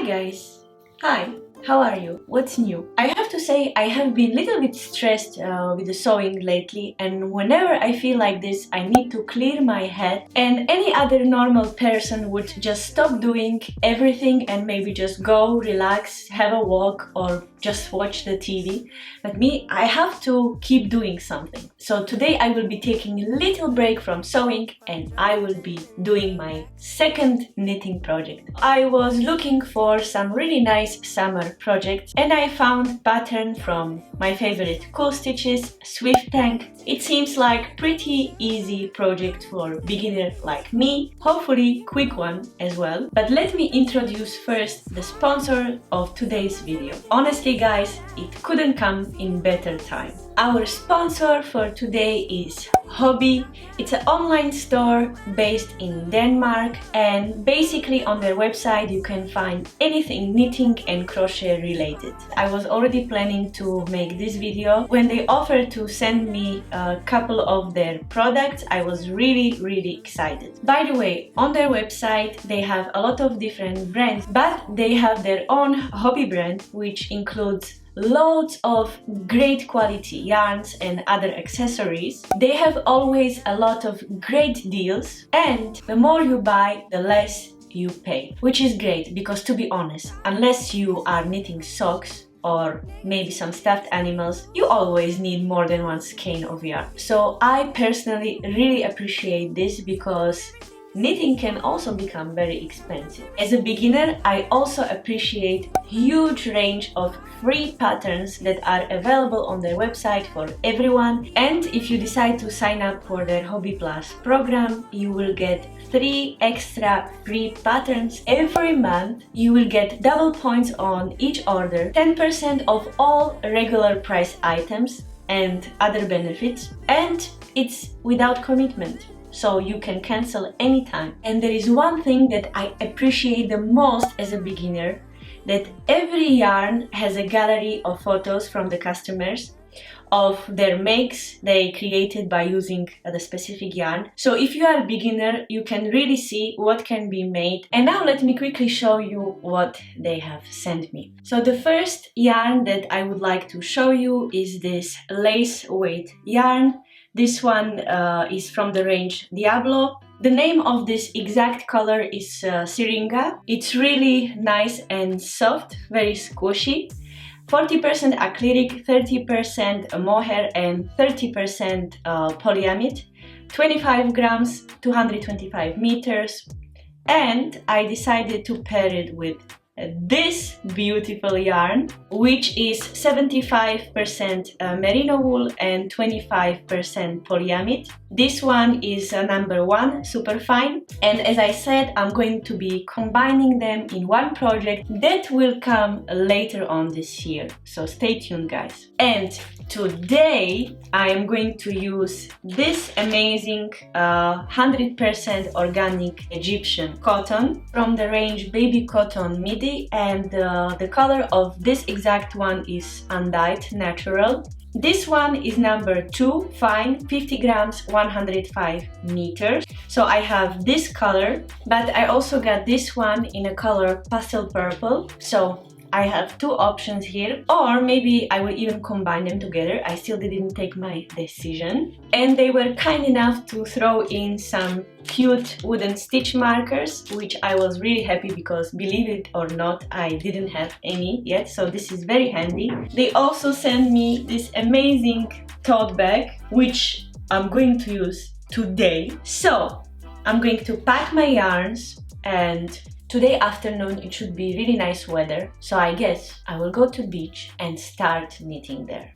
Hi guys! Hi, how are you? What's new? I have to say I have been a little bit stressed with the sewing lately, and whenever I feel like this I need to clear my head, and any other normal person would just stop doing everything and maybe just go, relax, have a walk or just watch the TV. But me, I have to keep doing something. So today I will be taking a little break from sewing and I will be doing my second knitting project. I was looking for some really nice summer projects and I found pattern from my favorite Cool Stitches, Swift Tank. It seems like pretty easy project for beginner like me, hopefully quick one as well. But let me introduce first the sponsor of today's video. Honestly guys, it couldn't come in better time. Our sponsor for today is HOBBI. It's an online store based in Denmark, and basically on their website you can find anything knitting and crochet related. I was already planning to make this video. When they offered to send me a couple of their products, I was really excited. By the way, on their website they have a lot of different brands, but they have their own HOBBI brand, which includes loads of great quality yarns and other accessories. They have always a lot of great deals, and the more you buy, the less you pay, which is great because, to be honest, unless you are knitting socks or maybe some stuffed animals, you always need more than one skein of yarn. So I personally really appreciate this because knitting can also become very expensive. As a beginner, I also appreciate huge range of free patterns that are available on their website for everyone. And if you decide to sign up for their HOBBI Plus program, you will get 3 extra free patterns every month. You will get double points on each order, 10% of all regular price items and other benefits, and it's without commitment. So you can cancel anytime. And there is one thing that I appreciate the most as a beginner, that every yarn has a gallery of photos from the customers of their makes they created by using the specific yarn. So if you are a beginner, you can really see what can be made. And now let me quickly show you what they have sent me. So the first yarn that I would like to show you is this lace weight yarn. This one is from the range Diablo. The name of this exact color is Syringa. It's really nice and soft, very squishy. 40% acrylic, 30% mohair and 30% polyamide. 25 grams, 225 meters. And I decided to pair it with this beautiful yarn, which is 75% merino wool and 25% polyamide. This one is number 1, super fine, and as I said, I'm going to be combining them in one project that will come later on this year, so stay tuned guys. And today I am going to use this amazing 100% organic Egyptian cotton from the range Baby Cotton Midi, and the color of this exact one is undyed natural. This one is number 2, fine, 50 grams, 105 meters. So I have this color, but I also got this one in a color pastel purple. So I have 2 options here, or maybe I will even combine them together. I still didn't take my decision. And they were kind enough to throw in some cute wooden stitch markers, which I was really happy because, believe it or not, I didn't have any yet, so this is very handy. They also sent me this amazing tote bag, which I'm going to use today. So I'm going to pack my yarns, and today afternoon it should be really nice weather, so I guess I will go to beach and start knitting there.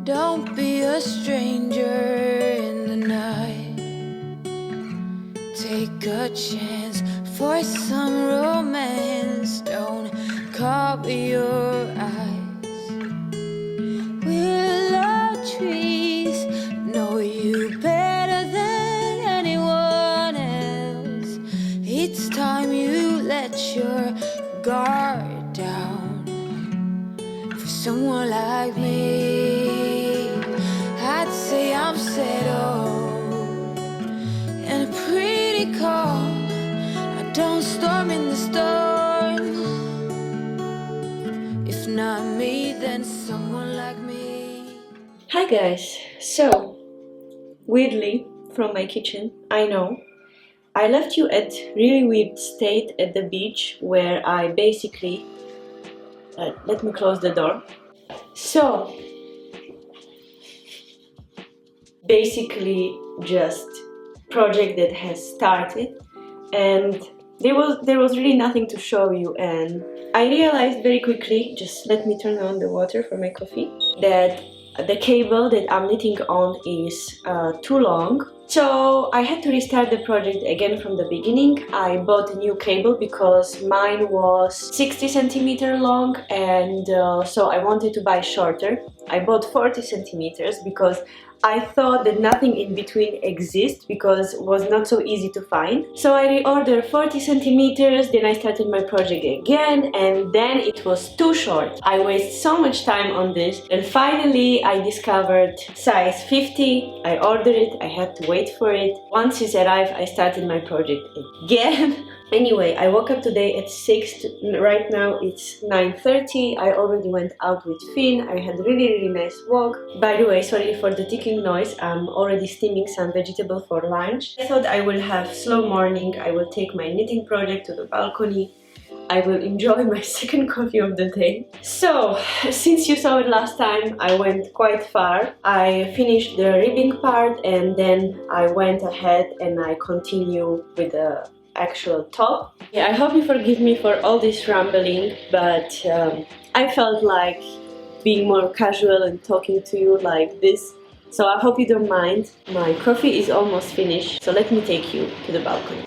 Don't be a stranger in the night. Take a chance for some romance. Don't cover your eyes. Willow trees know you better than anyone else. It's time you let your guard down for someone like me. I'd say I'm settled and pretty calm. I don't storm in the storm. If not me, then someone like me. Hi guys, so weirdly from my kitchen, I know I left you at really weird state at the beach where I basically let me close the door. So basically just project that has started, and there was really nothing to show you, and I realized very quickly, just let me turn on the water for my coffee, that the cable that I'm knitting on is too long. So I had to restart the project again from the beginning. I bought a new cable because mine was 60 centimeters long, and so I wanted to buy shorter. I bought 40 centimeters because I thought that nothing in between exists because it was not so easy to find. So I reordered 40 centimeters, then I started my project again, and then it was too short. I wasted so much time on this, and finally I discovered size 50. I ordered it, I had to wait for it. Once it arrived, I started my project again. Anyway, I woke up today at 6, right now it's 9:30. I already went out with Finn. I had a really nice walk. By the way, sorry for the ticking noise, I'm already steaming some vegetable for lunch. I thought I will have slow morning. I will take my knitting project to the balcony. I will enjoy my second coffee of the day. So, since you saw it last time, I went quite far. I finished the ribbing part, and then I went ahead and I continue with the actual top. Yeah, I hope you forgive me for all this rambling, but I felt like being more casual and talking to you like this, so I hope you don't mind. My coffee is almost finished, so let me take you to the balcony.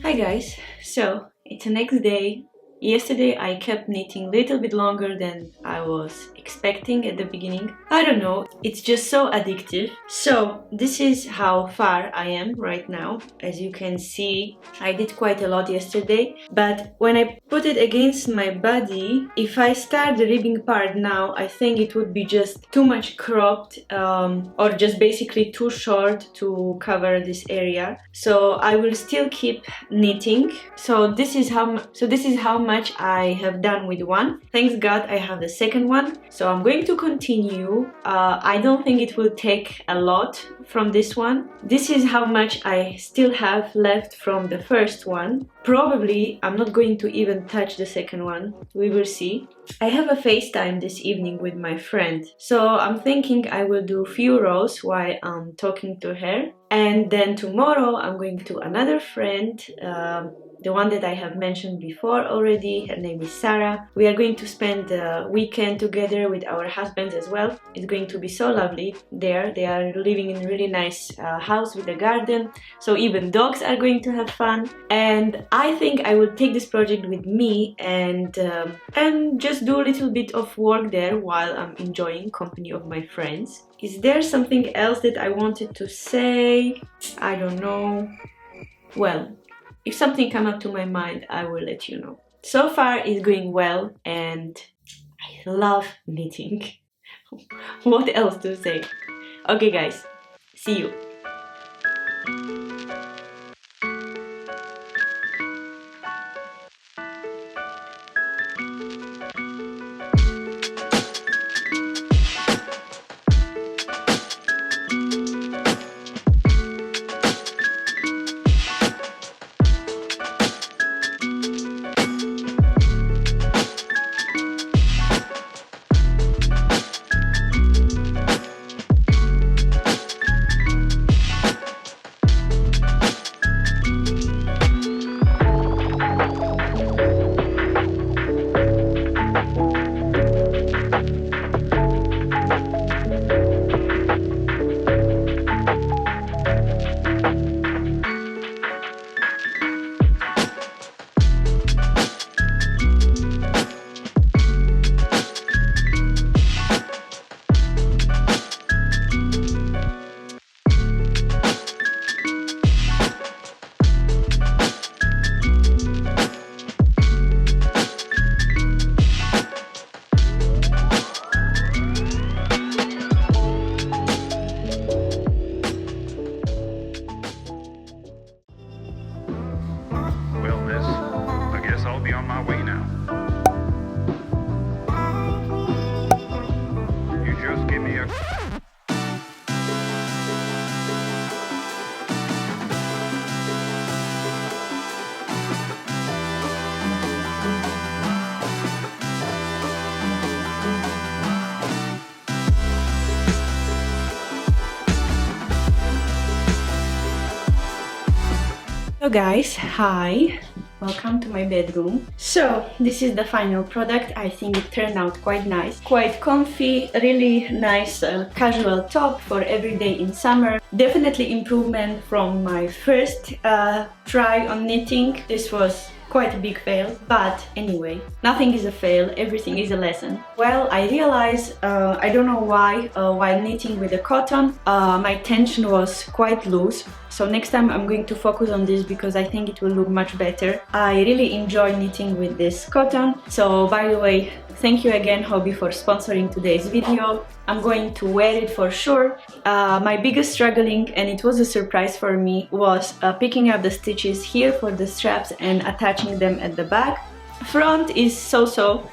Hi guys, so it's the next day. Yesterday I kept knitting a little bit longer than I was expecting at the beginning. I don't know, it's just so addictive. So this is how far I am right now. As you can see, I did quite a lot yesterday, but when I put it against my body, if I start the ribbing part now, I think it would be just too much cropped or just basically too short to cover this area. So I will still keep knitting. So this is how much I have done with one. Thanks God I have the second one. So I'm going to continue. I don't think it will take a lot from this one. This is how much I still have left from the first one. Probably I'm not going to even touch the second one. We will see. I have a FaceTime this evening with my friend, so I'm thinking I will do few rows while I'm talking to her, and then tomorrow I'm going to another friend, the one that I have mentioned before already. Her name is Sarah. We are going to spend the weekend together with our husbands as well. It's going to be so lovely there. They are living in a really nice house with a garden, so even dogs are going to have fun. And I think I will take this project with me and just do a little bit of work there while I'm enjoying company of my friends. Is there something else that I wanted to say? I don't know. Well, if something comes up to my mind, I will let you know. So far it's going well and I love knitting. What else to say? Okay guys, see you. I'll be on my way now. You just give me a... Hello guys, hi, welcome to my bedroom. So this is the final product. I think it turned out quite nice, quite comfy, really nice casual top for every day in summer. Definitely improvement from my first try on knitting. This was quite a big fail, but anyway, nothing is a fail, everything is a lesson. Well, I realized, I don't know why, while knitting with the cotton, my tension was quite loose. So next time I'm going to focus on this because I think it will look much better. I really enjoy knitting with this cotton. So by the way, thank you again HOBBI for sponsoring today's video. I'm going to wear it for sure. My biggest struggling, and it was a surprise for me, was picking up the stitches here for the straps and attaching them at the back. Front is so-so,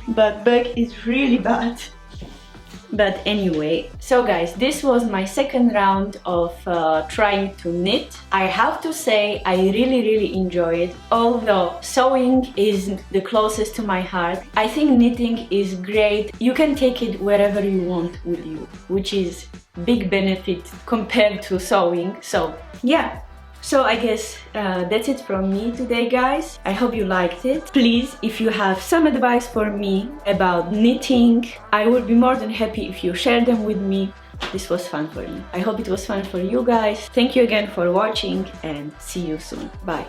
but back is really bad. But anyway, so guys, this was my second round of trying to knit. I have to say I really enjoy it. Although sewing is the closest to my heart, I think knitting is great. You can take it wherever you want with you, which is big benefit compared to sewing. So yeah. So I guess that's it from me today, guys. I hope you liked it. Please, if you have some advice for me about knitting, I would be more than happy if you share them with me. This was fun for me. I hope it was fun for you guys. Thank you again for watching and see you soon. Bye.